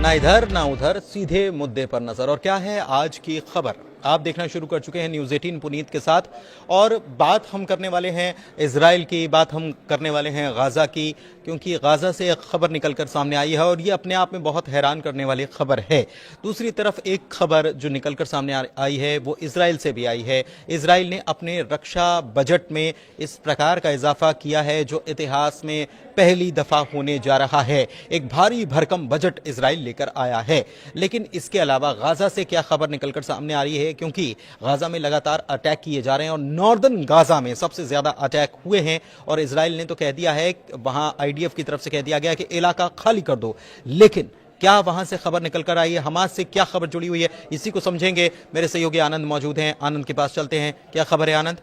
ना इधर ना उधर, सीधे मुद्दे पर नजर। और क्या है आज की खबर, आप देखना शुरू कर चुके हैं न्यूज़ 18 पुनीत के साथ। और बात हम करने वाले हैं इजराइल की, बात हम करने वाले हैं गाजा की, क्योंकि गाजा से एक खबर निकलकर सामने आई है और ये अपने आप में बहुत हैरान करने वाली खबर है। दूसरी तरफ एक खबर जो निकलकर सामने आई है वो इजराइल से भी आई है। इजराइल ने अपने रक्षा बजट में इस प्रकार का इजाफा किया है जो इतिहास में पहली दफा होने जा रहा है। एक भारी भरकम बजट इजराइल लेकर आया है। लेकिन इसके अलावा गाजा से क्या खबर निकलकर सामने आ रही है, क्योंकि गाजा में लगातार अटैक किए जा रहे हैं और नॉर्दर्न गाजा में सबसे ज्यादा अटैक हुए हैं। और इजराइल ने तो कह दिया है, वहां आईडीएफ की तरफ से कह दिया गया कि इलाका खाली कर दो। लेकिन क्या वहां से खबर निकलकर आई है, हमास से क्या खबर जुड़ी हुई है, इसी को समझेंगे। मेरे सहयोगी आनंद मौजूद हैं, आनंद के पास चलते हैं। क्या खबर है आनंद?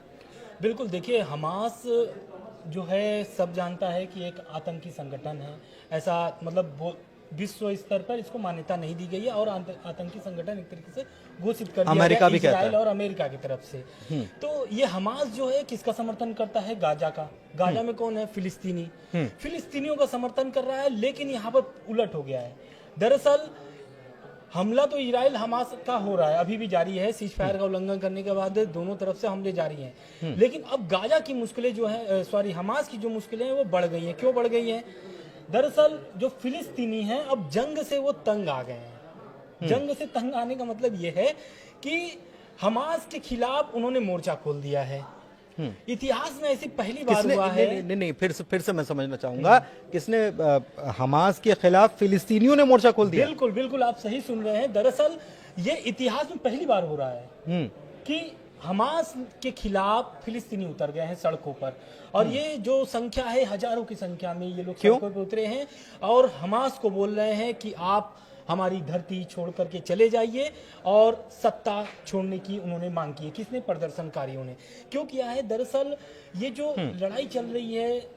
बिल्कुल, देखिए, हमास जो है सब जानता है कि एक आतंकी संगठन है। ऐसा मतलब विश्व स्तर पर इसको मान्यता नहीं दी गई है और आतंकी संगठन एक तरीके से घोषित कर दिया अमेरिका भी कहता है, इजराइल और अमेरिका की तरफ से। तो ये हमास जो है किसका समर्थन करता है? गाजा का। गाजा में कौन है? फिलिस्तीनी। फिलिस्तीनियों का समर्थन कर रहा है। लेकिन यहाँ पर उलट हो गया है। दरअसल हमला तो इजराइल हमास का हो रहा है, अभी भी जारी है। सीज फायर का उल्लंघन करने के बाद दोनों तरफ से हमले जारी हैं। लेकिन अब गाजा की मुश्किलें जो है, हमास की जो मुश्किलें हैं वो बढ़ गई हैं। क्यों बढ़ गई हैं? दरअसल जो फिलिस्तीनी हैं अब जंग से वो तंग आ गए हैं। जंग से तंग आने का मतलब ये है कि हमास के खिलाफ उन्होंने मोर्चा खोल दिया है। इतिहास में ऐसी पहली बार हुआ है। नहीं, फिर से मैं समझना चाहूंगा, किसने हमास के खिलाफ फिलिस्तीनियों ने मोर्चा खोल दिया? बिल्कुल बिल्कुल, आप सही सुन रहे हैं। दरअसल ये इतिहास में पहली बार हो रहा है कि हमास के खिलाफ फिलिस्तीनी उतर गए हैं सड़कों पर। और ये जो संख्या है, हजारों की संख्या में ये लोग सड़कों पर उतरे हैं और हमास को बोल रहे हैं कि आप हमारी धरती छोड़ करके चले जाइए। और सत्ता छोड़ने की उन्होंने मांग की है। किसने? प्रदर्शनकारियों ने। क्यों किया है? दरअसल ये जो लड़ाई चल रही है,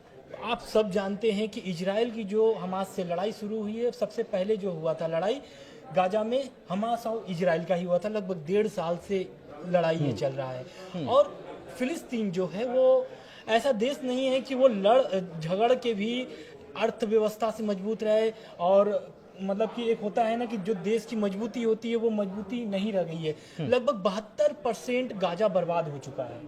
आप सब जानते हैं कि इजराइल की जो हमास से लड़ाई शुरू हुई है, सबसे पहले जो हुआ था लड़ाई गाजा में हमास और इजराइल का ही हुआ था। लगभग 1.5 साल से लड़ाई ये चल रहा है। और फिलिस्तीन जो है वो ऐसा देश नहीं है कि वो झगड़ के भी अर्थव्यवस्था से मजबूत रहे। और मतलब कि एक होता है ना कि जो देश की मजबूती होती है वो मजबूती नहीं रह गई है। लगभग 72% गाजा बर्बाद हो चुका है।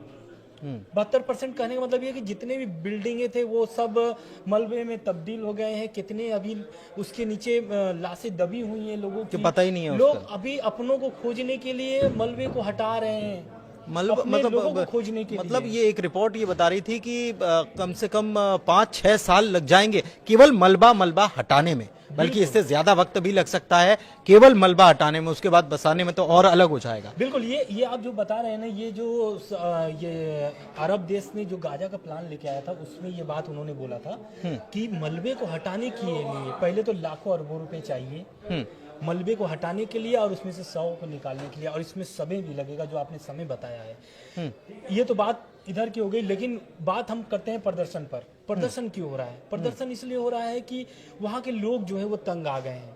72% कहने का मतलब ये कि जितने भी बिल्डिंगे थे वो सब मलबे में तब्दील हो गए हैं। कितने अभी उसके नीचे लाशें दबी हुई हैं लोगों की, पता ही नहीं है। लोग अभी अपनों को खोजने के लिए मलबे को हटा रहे हैं। मतलब खोजने के मतलब ये एक रिपोर्ट ये बता रही थी कि कम से कम 5-6 साल लग जाएंगे केवल मलबा हटाने में, बल्कि इससे ज्यादा वक्त भी लग सकता है केवल मलबा हटाने में। उसके बाद बसाने में तो और अलग हो जाएगा। बिल्कुल, ये आप जो बता रहे हैं ना, ये अरब देश ने जो गाजा का प्लान लेके आया था उसमें ये बात उन्होंने बोला था कि मलबे को हटाने के लिए पहले तो लाखों अरबों रुपए चाहिए मलबे को हटाने के लिए, और उसमें से 100 को निकालने के लिए, और इसमें समय भी लगेगा जो आपने समय बताया है। ये तो बात इधर की हो गई। लेकिन बात हम करते हैं प्रदर्शन पर। प्रदर्शन क्यों हो रहा है? प्रदर्शन इसलिए हो रहा है कि वहाँ के लोग जो है वो तंग आ गए हैं।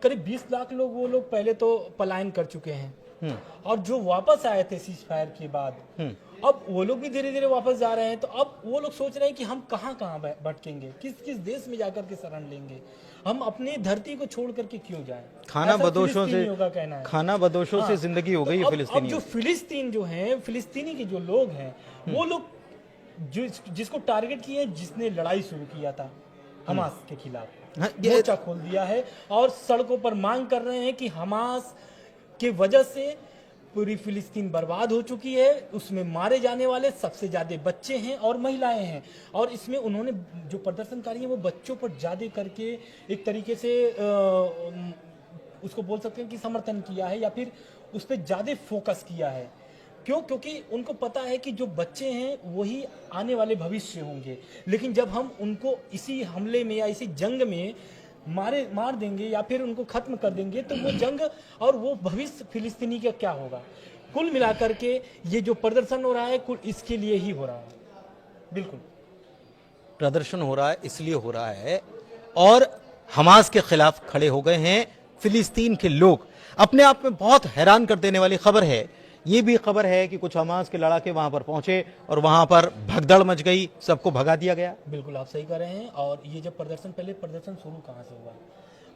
करीब 20 लाख लोग, वो लोग पहले तो पलायन कर चुके हैं और जो वापस आए थे सीज फायर के बाद, अब वो लोग भी धीरे धीरे वापस जा रहे हैं। तो अब वो लोग सोच रहे हैं कि हम कहाँ भटकेंगे, किस किस देश में जाकर के शरण लेंगे, हम अपनी धरती को छोड़ करके क्यों जाएं? खाना बदोशों से जिंदगी हो गई है फिलिस्तीनी। जो फिलिस्तीन जो है, फिलिस्तीनी के जो लोग हैं वो लोग जिसको टारगेट किए, जिसने लड़ाई शुरू किया था हमास के खिलाफ, मोर्चा खोल दिया है और सड़कों पर मांग कर रहे हैं कि हमास के वजह से पूरी फिलिस्तीन बर्बाद हो चुकी है। उसमें मारे जाने वाले सबसे ज्यादा बच्चे हैं और महिलाएं हैं। और इसमें उन्होंने जो प्रदर्शनकारी हैं वो बच्चों पर ज्यादा करके एक तरीके से उसको बोल सकते हैं कि समर्थन किया है या फिर उस पर ज्यादा फोकस किया है। क्यों? क्योंकि उनको पता है कि जो बच्चे हैं वही आने वाले भविष्य होंगे। लेकिन जब हम उनको इसी हमले में या इसी जंग में मार देंगे या फिर उनको खत्म कर देंगे तो वो जंग और वो भविष्य फिलिस्तीनी का क्या होगा? कुल मिलाकर के ये जो प्रदर्शन हो रहा है कुल इसके लिए ही हो रहा है। बिल्कुल प्रदर्शन हो रहा है, इसलिए हो रहा है। और हमास के खिलाफ खड़े हो गए हैं फिलिस्तीन के लोग। अपने आप में बहुत हैरान कर देने वाली खबर है। ये भी खबर है कि कुछ हमास के लड़ाके वहां पर पहुंचे और वहां पर भगदड़ मच गई, सबको भगा दिया गया। बिल्कुल आप सही कह रहे हैं। और ये जब पहले प्रदर्शन शुरू कहाँ से हुआ?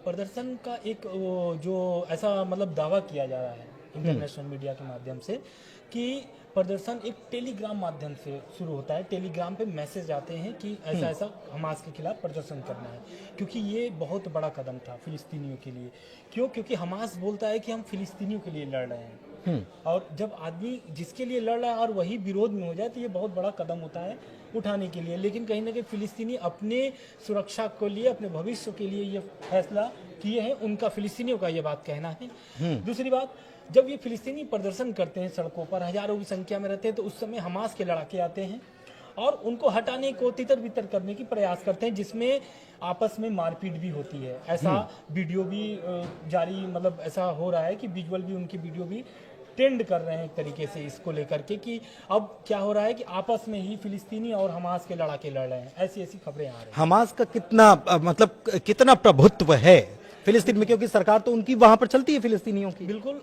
प्रदर्शन का एक जो ऐसा मतलब दावा किया जा रहा है इंटरनेशनल मीडिया के माध्यम से कि प्रदर्शन एक टेलीग्राम माध्यम से शुरू होता है। टेलीग्राम पे मैसेज आते हैं कि ऐसा ऐसा हमास के खिलाफ प्रदर्शन करना है, क्योंकि ये बहुत बड़ा कदम था फिलिस्तीनियों के लिए। क्यों? क्योंकि हमास बोलता है कि हम फिलिस्तीनियों के लिए लड़ रहे हैं, और जब आदमी जिसके लिए लड़ रहा है और वही विरोध में हो जाए तो ये बहुत बड़ा कदम होता है उठाने के लिए। लेकिन कहीं ना कहीं फिलिस्तीनी अपने सुरक्षा के लिए, अपने भविष्य के लिए ये फैसला किए हैं, उनका फिलिस्तीनियों का ये बात कहना है। दूसरी बात, जब ये फिलिस्तीनी प्रदर्शन करते हैं सड़कों पर, हजारों की संख्या में रहते हैं, तो उस समय हमास के लड़ाके आते हैं और उनको हटाने को तितर बितर करने की प्रयास करते हैं, जिसमें आपस में मारपीट भी होती है। ऐसा वीडियो भी जारी मतलब ऐसा हो रहा है कि विजुअल भी, उनकी वीडियो भी ट्रेंड कर रहे हैं एक तरीके से इसको लेकर के कि अब क्या हो रहा है कि आपस में ही फिलिस्तीनी और हमास के लड़ाके लड़ रहे हैं। ऐसी ऐसी खबरें आ रही हैं। हमास का कितना मतलब कितना प्रभुत्व है फिलिस्तीन में, क्योंकि सरकार तो उनकी वहां पर चलती है फिलिस्तीनियों की। बिल्कुल,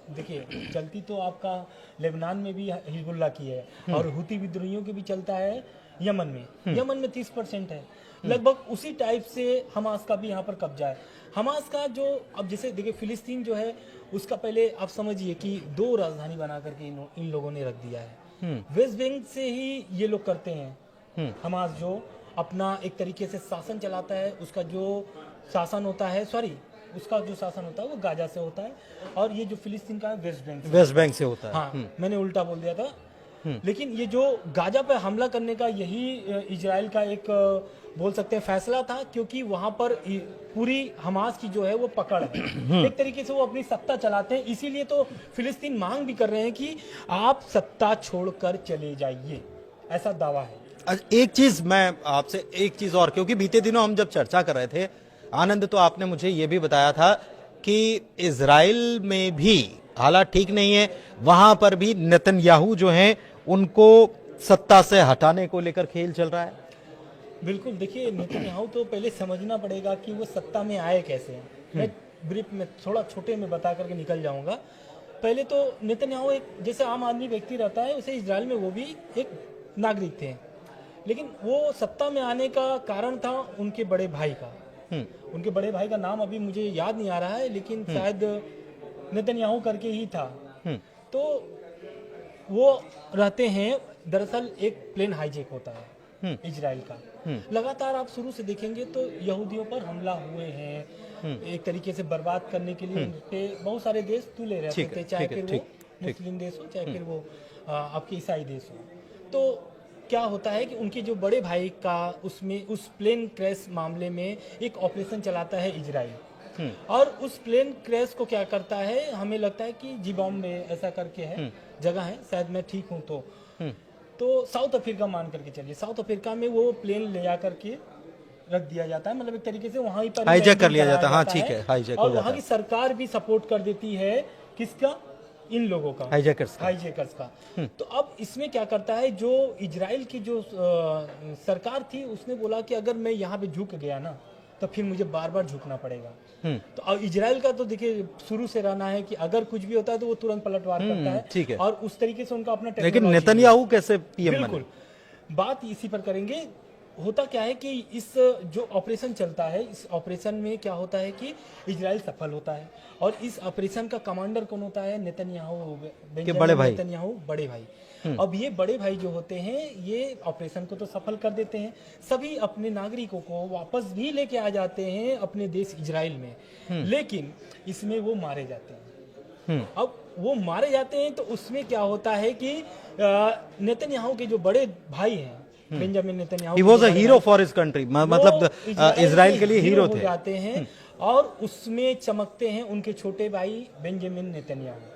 देखिए चलती तो आपका लेबनान में भी हिजबुल्लाह की है और हुती विद्रोहियों की भी चलता है यमन में। यमन में 30% है, लगभग उसी टाइप से हमास का भी यहाँ पर कब्जा है। हमास का जो अब जैसे देखिए फिलिस्तीन जो है उसका पहले आप समझिए कि 2 राजधानी बना करके इन लोगों ने रख दिया है। वेस्ट बैंक से ही ये लोग करते हैं। हमास जो अपना एक तरीके से शासन चलाता है, उसका जो शासन होता है, उसका जो शासन होता है वो गाजा से होता है, और ये जो फिलिस्तीन का है वेस्ट बैंक से होता है। हाँ, मैंने उल्टा बोल दिया था। लेकिन ये जो गाजा पर हमला करने का यही इजराइल का एक बोल सकते हैं फैसला था, क्योंकि वहां पर पूरी हमास की जो है वो पकड़ है। एक तरीके से वो अपनी सत्ता चलाते हैं, इसीलिए तो फिलिस्तीन मांग भी कर रहे हैं कि आप सत्ता छोड़कर चले जाइए, ऐसा दावा है। एक चीज मैं आपसे एक चीज और, क्योंकि बीते दिनों हम जब चर्चा कर रहे थे आनंद, तो आपने मुझे ये भी बताया था कि इजराइल में भी हालात ठीक नहीं है, वहां पर भी नेतन्याहू जो हैं उनको सत्ता से हटाने को लेकर खेल चल रहा है। बिल्कुल, देखिए नेतन्याहू तो पहले समझना पड़ेगा कि वो सत्ता में आए कैसे हैं। मैं ब्रीफ में थोड़ा छोटे में बता करके निकल जाऊंगा। पहले तो नेतन्याहू एक जैसे आम आदमी व्यक्ति रहता है, उसे इजराइल में वो भी एक नागरिक थे, लेकिन वो सत्ता में आने का कारण था उनके बड़े भाई का। उनके बड़े भाई का नाम अभी मुझे याद नहीं आ रहा है, लेकिन शायद नेतन्याहू करके ही था। तो वो रहते हैं, दरअसल एक प्लेन हाईजैक होता है इजराइल का। लगातार आप शुरू से देखेंगे तो यहूदियों पर हमला हुए हैं, एक तरीके से बर्बाद करने के लिए उनपे बहुत सारे देश तुले रहते थे, चाहे फिर वो मुस्लिम देश हो, चाहे फिर वो आपके ईसाई देश हो। तो क्या होता है कि उनके जो बड़े भाई का उसमें उस प्लेन क्रैश मामले में एक ऑपरेशन चलाता है इजराइल, और उस प्लेन क्रैश को क्या करता है, हमें लगता है कि जिबॉम्ब में ऐसा करके है जगह है, शायद मैं ठीक हूँ तो साउथ अफ्रीका मान करके चलिए, साउथ अफ्रीका में वो प्लेन ले जा करके रख दिया जाता है, मतलब एक तरीके से वहां पर हाईजैक कर लिया जाता है। हाँ ठीक है, हाईजैक और वहां की सरकार भी सपोर्ट कर देती है किसका, इन लोगों का, हाईजैकर्स का। तो अब इसमें क्या करता है, जो इजराइल की जो सरकार थी उसने बोला कि अगर मैं यहाँ पे झुक गया ना तो फिर मुझे बार बार झुकना पड़ेगा। तो अब इजराइल का तो देखिए शुरू से रहना है कि अगर कुछ भी होता है तो वो तुरंत पलटवार करता है, ठीक है, और उस तरीके से उनका अपना। लेकिन नेतन्याहू कैसे पीएम बने? बिल्कुल, बात इसी पर करेंगे। होता क्या है कि इस जो ऑपरेशन चलता है, इस ऑपरेशन में क्या होता है कि इजराइल सफल होता है, और इस ऑपरेशन का कमांडर कौन होता है, नेतन्याहू, बड़े भाई, नेतन्याहू बड़े भाई। अब ये बड़े भाई जो होते हैं ये ऑपरेशन को तो सफल कर देते हैं, सभी अपने नागरिकों को वापस भी लेके आ जाते हैं अपने देश इजराइल में, लेकिन इसमें वो मारे जाते हैं। अब वो मारे जाते हैं तो उसमें क्या होता है कि नेतन्याहू के जो बड़े भाई हैं, Benjamin Netanyahu, he was a hero for his country, मतलब इजराइल के लिए हीरो थे, जाते हैं और उसमें चमकते हैं उनके छोटे भाई बेंजामिन नेतन्याहू।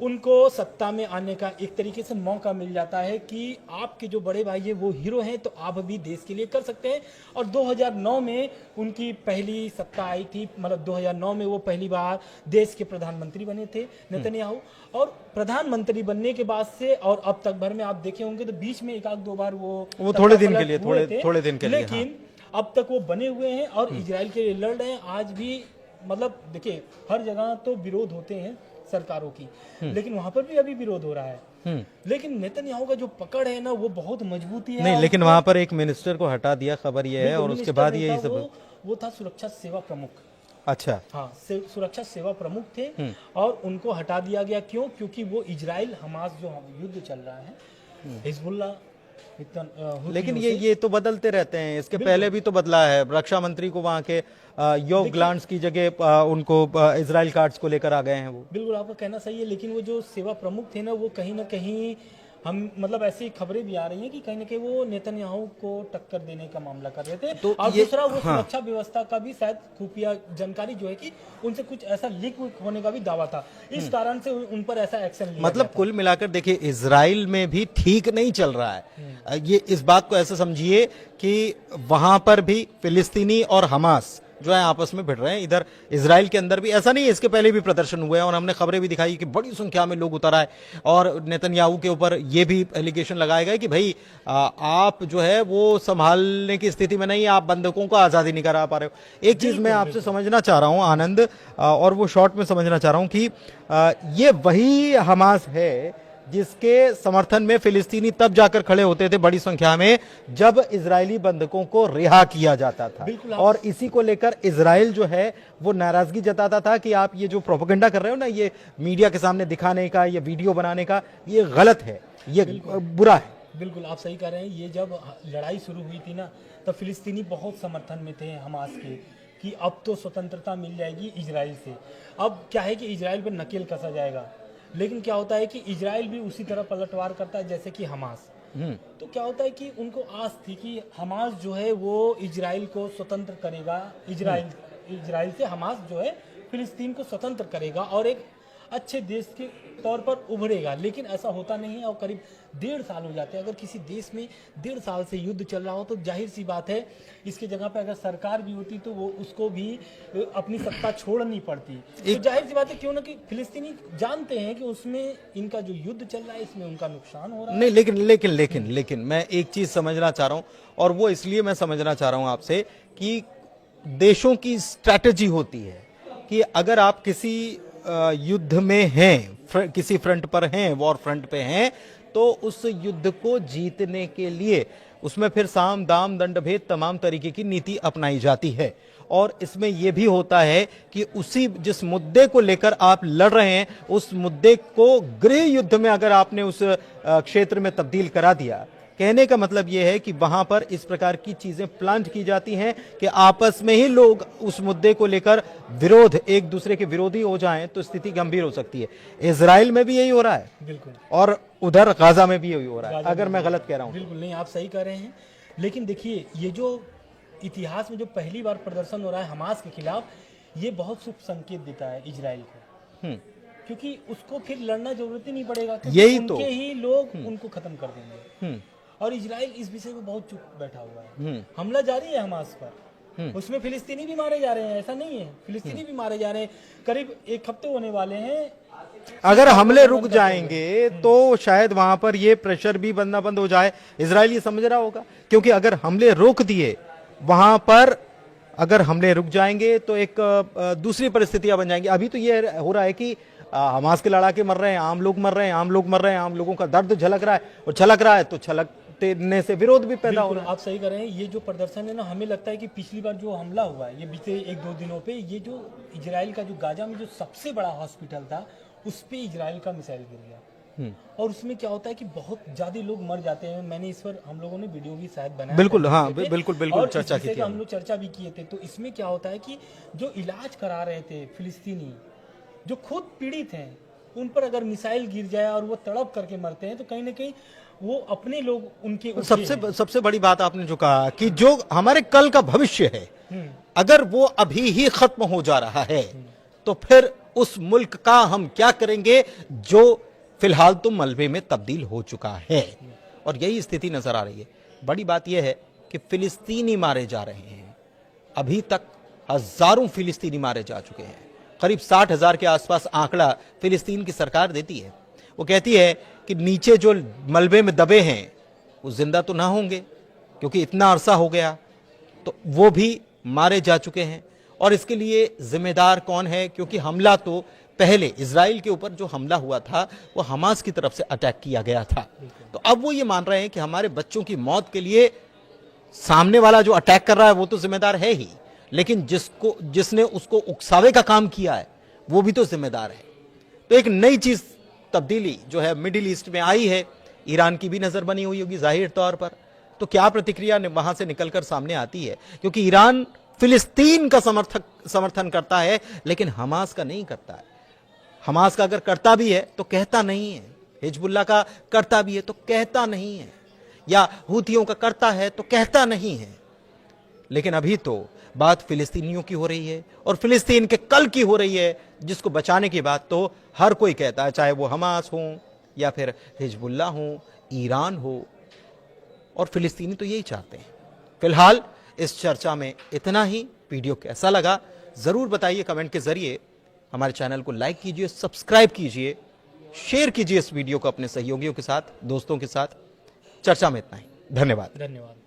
उनको सत्ता में आने का एक तरीके से मौका मिल जाता है कि आपके जो बड़े भाई है वो हीरो हैं, तो आप भी देश के लिए कर सकते हैं। और 2009 में उनकी पहली सत्ता आई थी, मतलब 2009 में वो पहली बार देश के प्रधानमंत्री बने थे नेतन्याहू। और प्रधानमंत्री बनने के बाद से और अब तक भर में आप देखे होंगे तो बीच में एक आध दो बार वो थोड़े दिन के लिए, थोड़े दिन के लिए, लेकिन अब तक वो बने हुए हैं और इजराइल के लिए लड़ रहे हैं। आज भी मतलब देखिए हर जगह तो विरोध होते हैं सरकारों की, लेकिन वहां पर भी अभी विरोध हो रहा है। लेकिन नेतन्याहू का जो पकड़ है ना वो बहुत मजबूती है। नहीं, लेकिन वहां पर एक मिनिस्टर को हटा दिया, खबर ये है, और उसके बाद ये सब वो था सुरक्षा सेवा प्रमुख, अच्छा। हाँ, सुरक्षा सेवा प्रमुख थे और उनको हटा दिया गया। क्यों? क्योंकि वो इजराइल हमास जो युद्ध चल रहा है हिजबुल्लाह लेकिन ये तो बदलते रहते हैं, इसके पहले भी तो बदला है। रक्षा मंत्री को वहां के योव ग्लांट्स की जगह उनको इजराइल कार्ड्स को लेकर आ गए हैं वो। बिल्कुल आपका कहना सही है, लेकिन वो जो सेवा प्रमुख थे ना, वो कहीं ना कहीं हम मतलब ऐसी खबरें भी आ रही हैं कि कहीं ना कहीं वो नेतन्याहू को टक्कर देने का मामला कर रहे थे। तो और दूसरा वो हाँ। सुरक्षा व्यवस्था का भी शायद खुफिया जानकारी जो है कि उनसे कुछ ऐसा लीक होने का भी दावा था, इस कारण से उन पर ऐसा एक्शन लिया मतलब कुल मिलाकर देखिए, इजराइल में भी ठीक नहीं चल रहा है। ये इस बात को ऐसे समझिए कि वहां पर भी फिलिस्तीनी और हमास जो है आपस में भिड़ रहे हैं। इधर इजराइल के अंदर भी ऐसा नहीं है, इसके पहले भी प्रदर्शन हुए हैं और हमने खबरें भी दिखाई कि बड़ी संख्या में लोग उतर आए और नेतन्याहू के ऊपर ये भी एलिगेशन लगाए गए कि भाई आप जो है वो संभालने की स्थिति में नहीं, आप बंधकों को आजादी नहीं करा पा रहे हो। एक चीज मैं आपसे समझना चाह रहा हूं आनंद, और वो शॉर्ट में समझना चाह रहा हूं कि ये वही हमास है जिसके समर्थन में फिलिस्तीनी तब जाकर खड़े होते थे बड़ी संख्या में जब इजरायली बंधकों को रिहा किया जाता था। और इसी को लेकर इजराइल जो है वो नाराजगी जताता था कि आप ये जो प्रोपेगेंडा कर रहे हो ना, ये मीडिया के सामने दिखाने का, ये वीडियो बनाने का, ये गलत है, ये बुरा है। बिल्कुल आप सही कह रहे हैं। ये जब लड़ाई शुरू हुई थी ना, तब फिलिस्तीनी बहुत समर्थन में थे हमास के कि अब तो स्वतंत्रता मिल जाएगी इजराइल से। अब क्या है कि इजराइल पर नकेल कसा जाएगा, लेकिन क्या होता है कि इजराइल भी उसी तरह पलटवार करता है जैसे कि हमास। तो क्या होता है कि उनको आस थी कि हमास जो है वो इजराइल को स्वतंत्र करेगा, इजराइल से हमास जो है फिलिस्तीन को स्वतंत्र करेगा और एक अच्छे देश के तौर पर उभरेगा। लेकिन ऐसा होता नहीं है और करीब 1.5 साल हो जाते हैं। अगर किसी देश में 1.5 साल से युद्ध चल रहा हो तो जाहिर सी बात है इसके जगह पे अगर सरकार भी होती तो वो उसको भी अपनी सत्ता छोड़नी पड़ती। तो जाहिर सी बात है क्यों ना कि फिलिस्तीनी जानते हैं कि उसमें इनका जो युद्ध चल रहा है इसमें उनका नुकसान हो रहा है। नहीं, लेकिन मैं एक चीज समझना चाह रहा हूं, और वो इसलिए मैं समझना चाह रहा हूं आपसे कि देशों की स्ट्रैटेजी होती है कि अगर आप किसी युद्ध में हैं, किसी फ्रंट पर हैं, वॉर फ्रंट पे हैं, तो उस युद्ध को जीतने के लिए उसमें फिर साम दाम दंड भेद तमाम तरीके की नीति अपनाई जाती है। और इसमें यह भी होता है कि उसी जिस मुद्दे को लेकर आप लड़ रहे हैं, उस मुद्दे को गृह युद्ध में अगर आपने उस क्षेत्र में तब्दील करा दिया, कहने का मतलब यह है कि वहां पर इस प्रकार की चीजें प्लांट की जाती हैं कि आपस में ही लोग उस मुद्दे को लेकर एक दूसरे के विरोधी हो जाएं तो स्थिति गंभीर हो सकती है। इजराइल में भी यही हो रहा है, बिल्कुल, और उधर गाजा में भी यही हो रहा है, अगर मैं गलत कह रहा हूं। बिल्कुल नहीं, आप सही कह रहे हैं। लेकिन देखिए, ये जो इतिहास में जो पहली बार प्रदर्शन हो रहा है हमास के खिलाफ, ये बहुत शुभ संकेत देता है इजराइल को, क्योंकि उसको फिर लड़ना जरूरत ही नहीं पड़ेगा, यही उनके तो ही लोग उनको खत्म कर देंगे। और इजराइल इस विषय में बहुत चुप बैठा हुआ है। हमला जारी है हमास पर, उसमें फिलिस्तीनी भी मारे जा रहे हैं, ऐसा नहीं है, फिलिस्तीनी भी मारे जा रहे हैं। करीब 1 हफ्ते होने वाले हैं। अगर हमले रुक जाएंगे तो शायद वहां पर ये प्रेशर भी बनना बंद हो जाए। इजराइल ये समझ रहा होगा, क्योंकि अगर हमले रोक दिए वहां पर, अगर हमले रुक जाएंगे तो एक दूसरी परिस्थितियां बन जाएंगी। अभी तो ये हो रहा है कि हमास के लड़ाके मर रहे हैं, आम लोग मर रहे हैं, आम लोगों का दर्द झलक रहा है, और छलक रहा है तो छलकने से विरोध भी पैदा हो रहा है। आप सही कर रहे हैं। ये जो प्रदर्शन है ना, हमें लगता है कि पिछली बार जो हमला हुआ है ये बीते 1-2 दिनों पे, ये जो इजराइल का जो गाजा में जो सबसे बड़ा हॉस्पिटल था उस पे इजराइल का मिसाइल गिर गया, और उसमें क्या होता है कि बहुत ज्यादा लोग मर जाते हैं। मैंने इस पर हम लोगों ने वीडियो भी शायद बनाया, बिल्कुल, हाँ, बिल्कुल चर्चा की थी, हम लोग चर्चा भी किए थे। तो इसमें क्या होता है कि जो इलाज करा रहे थे फिलिस्तीनी, जो खुद पीड़ित हैं, उन पर अगर मिसाइल गिर जाए और वो तड़प करके मरते हैं तो कहीं ना कहीं वो अपने लोग उनके सबसे बड़ी बात आपने जो कहा कि जो हमारे कल का भविष्य है, अगर वो अभी ही खत्म हो जा रहा है तो फिर उस मुल्क का हम क्या करेंगे जो फिलहाल तो मलबे में तब्दील हो चुका है। और यही स्थिति नजर आ रही है। बड़ी बात यह है कि फिलिस्तीनी मारे जा रहे हैं, अभी तक हजारों फिलिस्तीनी मारे जा चुके हैं। करीब 60,000 के आसपास आंकड़ा फिलिस्तीन की सरकार देती है। वो कहती है कि नीचे जो मलबे में दबे हैं वो जिंदा तो ना होंगे, क्योंकि इतना अरसा हो गया, तो वो भी मारे जा चुके हैं। और इसके लिए जिम्मेदार कौन है? क्योंकि हमला तो पहले इजराइल के ऊपर जो हमला हुआ था वो हमास की तरफ से अटैक किया गया था। तो अब वो ये मान रहे हैं कि हमारे बच्चों की मौत के लिए सामने वाला जो अटैक कर रहा है वो तो जिम्मेदार है ही, लेकिन जिसने उसको उकसावे का काम किया है वो भी तो जिम्मेदार है। तो एक नई चीज, तब्दीली जो है मिडिल ईस्ट में आई है, ईरान की भी नजर बनी हुई होगी जाहिर तौर पर। तो क्या प्रतिक्रिया वहां से निकलकर सामने आती है, क्योंकि ईरान फिलिस्तीन का समर्थन करता है लेकिन हमास का नहीं करता है। हमास का अगर करता भी है तो कहता नहीं है, हिजबुल्लाह का करता भी है तो कहता नहीं है, या हूथियों का करता है तो कहता नहीं है। लेकिन अभी तो बात फिलिस्तीनियों की हो रही है और फिलिस्तीन के कल की हो रही है, जिसको बचाने की बात तो हर कोई कहता है, चाहे वो हमास हो या फिर हिजबुल्लाह हो, ईरान हो, और फिलिस्तीनी तो यही चाहते हैं। फिलहाल इस चर्चा में इतना ही। वीडियो कैसा लगा जरूर बताइए कमेंट के जरिए। हमारे चैनल को लाइक कीजिए, सब्सक्राइब कीजिए, शेयर कीजिए इस वीडियो को अपने सहयोगियों के साथ, दोस्तों के साथ। चर्चा में इतना ही। धन्यवाद। धन्यवाद।